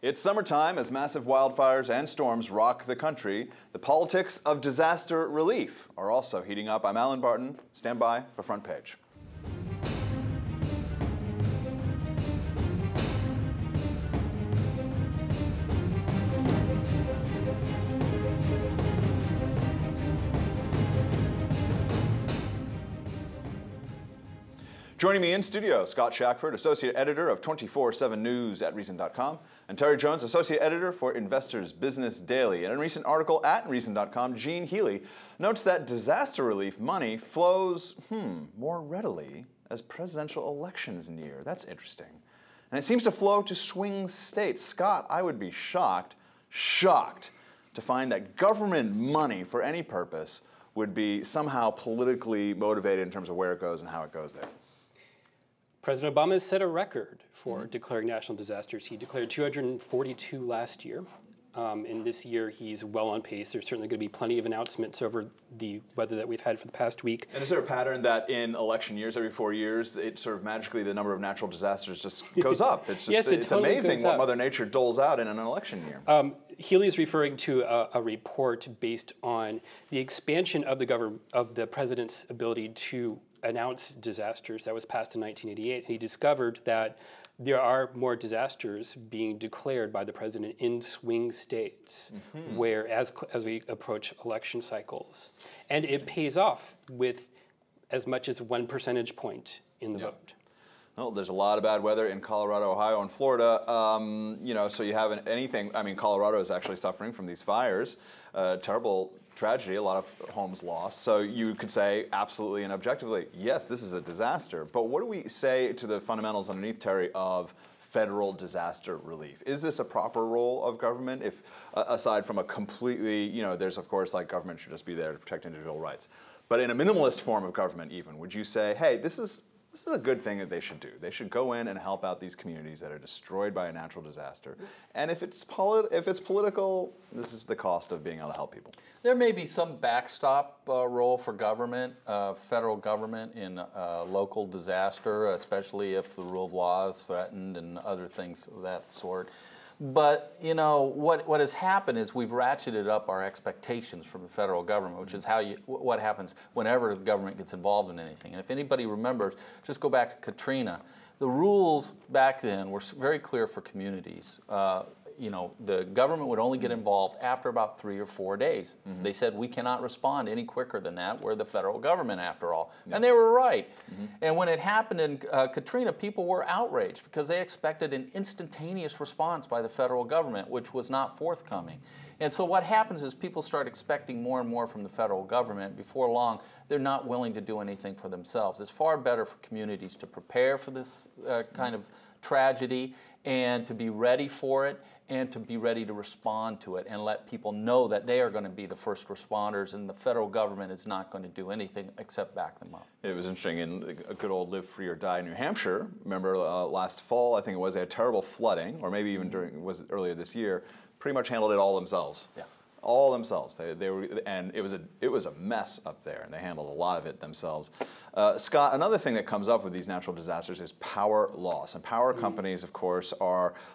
It's summertime as massive wildfires and storms rock the country. The politics of disaster relief are also heating up. I'm Allen Barton. Stand by for Front Page. Joining me in studio, Scott Shackford, Associate Editor of 24/7 News at Reason.com, and Terry Jones, Associate Editor for Investors Business Daily. In a recent article at Reason.com, Gene Healy notes that disaster relief money flows more readily as presidential elections near. That's interesting. And it seems to flow to swing states. Scott, I would be shocked to find that government money for any purpose would be somehow politically motivated in terms of where it goes and how it goes there. President Obama has set a record for declaring national disasters. He declared 242 last year. And this year, he's well on pace. There's certainly going to be plenty of announcements over the weather that we've had for the past week. And is there a pattern that in election years, every 4 years, it sort of magically the number of natural disasters just goes up? It's just, yes, it's totally amazing what Mother Nature doles out in an election year. Healy is referring to a report based on the expansion of the president's ability to announce disasters that was passed in 1988. And he discovered that there are more disasters being declared by the president in swing states, where as we approach election cycles. And it pays off with as much as 1 percentage point in the vote. Well, there's a lot of bad weather in Colorado, Ohio, and Florida. So you have anything. I mean, Colorado is actually suffering from these fires. Terrible tragedy, a lot of homes lost. So you could say absolutely and objectively, yes, this is a disaster. But what do we say to the fundamentals underneath, Terry, of federal disaster relief? Is this a proper role of government? If aside from a completely, there's of course like government should just be there to protect individual rights. But in a minimalist form of government even, would you say, hey, this is a good thing that they should do. They should go in and help out these communities that are destroyed by a natural disaster. And if it's political, this is the cost of being able to help people. There may be some backstop role for government, federal government in local disaster, especially if the rule of law is threatened and other things of that sort. But, what has happened is we've ratcheted up our expectations from the federal government, which is what happens whenever the government gets involved in anything. And if anybody remembers, just go back to Katrina. The rules back then were very clear for communities. The government would only get involved after about 3 or 4 days. They said, we cannot respond any quicker than that. We're the federal government, after all. And they were right. And when it happened in Katrina, people were outraged because they expected an instantaneous response by the federal government, which was not forthcoming. And so what happens is people start expecting more and more from the federal government. Before long, they're not willing to do anything for themselves. It's far better for communities to prepare for this kind of tragedy and to be ready for it, and to be ready to respond to it and let people know that they are going to be the first responders and the federal government is not going to do anything except back them up. It was interesting in a good old Live Free or Die in New Hampshire. Remember last fall, I think it was, they had terrible flooding, or maybe even earlier this year, pretty much handled it all themselves. Yeah. All themselves. They were, and it was a mess up there, and they handled a lot of it themselves. Scott, another thing that comes up with these natural disasters is power loss, and power companies, of course,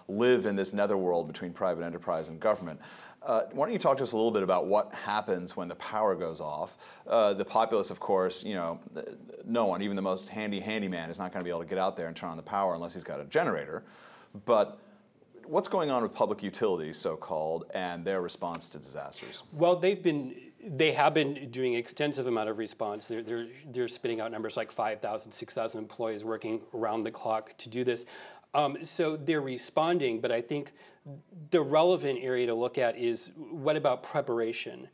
live in this netherworld between private enterprise and government. Why don't you talk to us a little bit about what happens when the power goes off? The populace, of course, no one, even the most handyman, is not going to be able to get out there and turn on the power unless he's got a generator. But what's going on with public utilities, so-called, and their response to disasters? Well, they have been doing extensive amount of response. They're spitting out numbers like 5,000, 6,000 employees working around the clock to do this. So they're responding, but I think the relevant area to look at is what about preparation?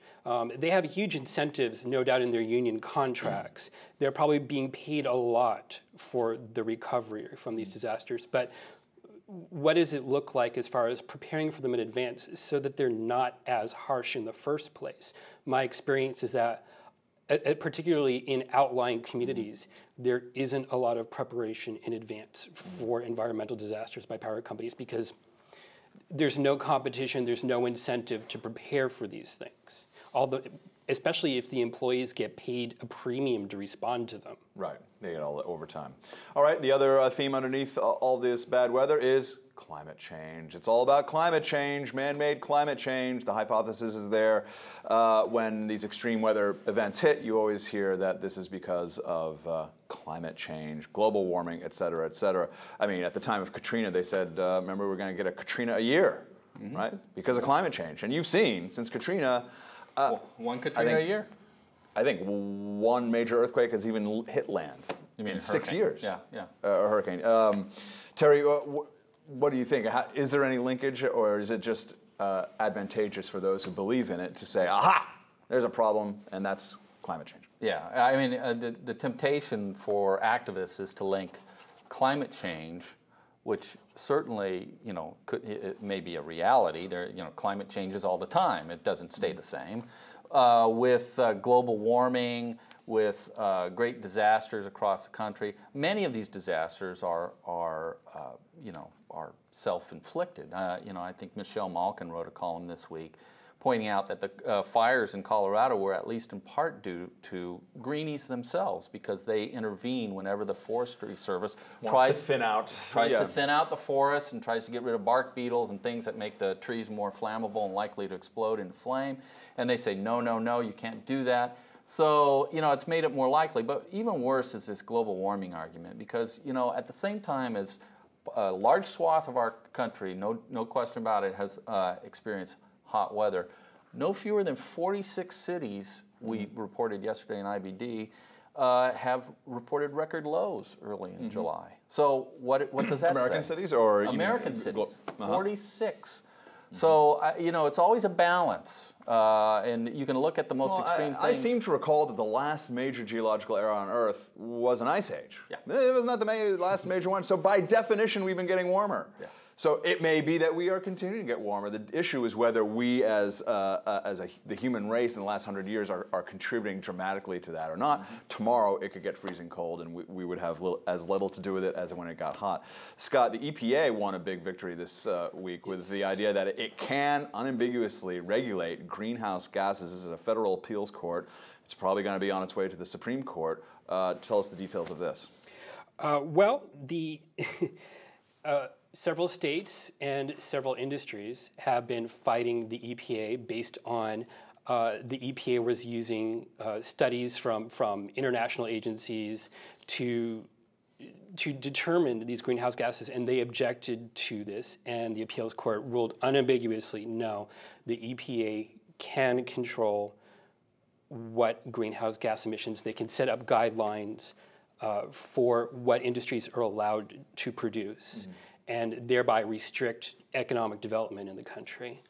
They have huge incentives, no doubt, in their union contracts. They're probably being paid a lot for the recovery from these disasters, but what does it look like as far as preparing for them in advance so that they're not as harsh in the first place? My experience is that, particularly in outlying communities, there isn't a lot of preparation in advance for environmental disasters by power companies because there's no competition, there's no incentive to prepare for these things. Especially if the employees get paid a premium to respond to them. Right, they get all the overtime. All right, the other theme underneath all this bad weather is climate change. It's all about climate change, man-made climate change. The hypothesis is there. When these extreme weather events hit, you always hear that this is because of climate change, global warming, et cetera, et cetera. I mean, at the time of Katrina, they said, remember, we're going to get a Katrina a year, right? Because of climate change. And you've seen, since Katrina... one Katrina a year? I think one major earthquake has even hit land. You mean in 6 years? Yeah, yeah. A hurricane. Terry, what do you think? Is there any linkage, or is it just advantageous for those who believe in it to say, aha, there's a problem, and that's climate change? Yeah, I mean, the temptation for activists is to link climate change, which certainly, it may be a reality. Climate changes all the time. It doesn't stay the same. With global warming, with great disasters across the country. Many of these disasters are self-inflicted. I think Michelle Malkin wrote a column this week pointing out that the fires in Colorado were at least in part due to greenies themselves, because they intervene whenever the Forestry Service tries to thin out the forest and tries to get rid of bark beetles and things that make the trees more flammable and likely to explode into flame. And they say, no, no, no, you can't do that. So, it's made it more likely. But even worse is this global warming argument, because, at the same time as a large swath of our country, no question about it, has experienced hot weather, no fewer than 46 cities, we reported yesterday in IBD, have reported record lows early in July. So what does that American say? cities or American cities, 46. So, it's always a balance, and you can look at the most extreme things. I seem to recall that the last major geological era on Earth was an ice age. Yeah. It was not the last major one, so by definition, we've been getting warmer. Yeah. So it may be that we are continuing to get warmer. The issue is whether we as the human race in the last 100 years are contributing dramatically to that or not. Tomorrow it could get freezing cold, and we would have as little to do with it as when it got hot. Scott, the EPA won a big victory this week with the idea that it can unambiguously regulate greenhouse gases. This is a federal appeals court. It's probably going to be on its way to the Supreme Court. Tell us the details of this. Several states and several industries have been fighting the EPA based on the EPA was using studies from international agencies to determine these greenhouse gases, and they objected to this, and the appeals court ruled unambiguously, no, the EPA can control what greenhouse gas emissions. They can set up guidelines for what industries are allowed to produce, and thereby restrict economic development in the country.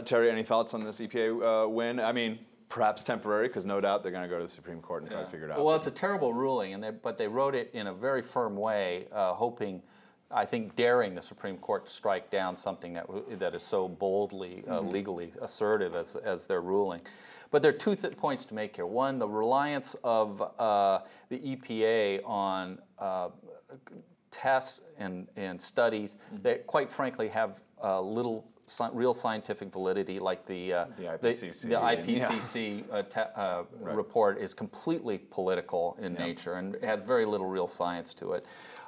Terry, any thoughts on this EPA win? I mean, perhaps temporary, because no doubt they're going to go to the Supreme Court and try to figure it out. Well, it's a terrible ruling, but they wrote it in a very firm way, hoping, I think, daring the Supreme Court to strike down something that is so boldly, legally assertive as their ruling. But there are two points to make here. One, the reliance of the EPA on tests and studies that, quite frankly, have little real scientific validity, like the IPCC report is completely political in nature and has very little real science to it.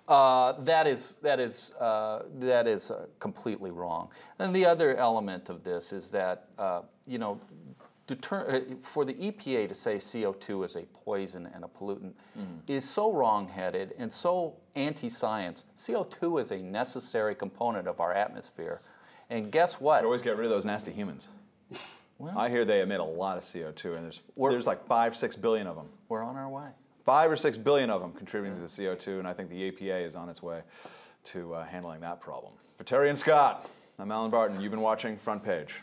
That is completely wrong. And the other element of this is that for the EPA to say CO2 is a poison and a pollutant is so wrong-headed and so anti-science. CO2 is a necessary component of our atmosphere. And guess what? You always get rid of those nasty humans. Well, I hear they emit a lot of CO2, and there's like 5-6 billion of them. We're on our way. 5 or 6 billion of them contributing to the CO2, and I think the EPA is on its way to handling that problem. For Terry and Scott, I'm Allen Barton. You've been watching Front Page.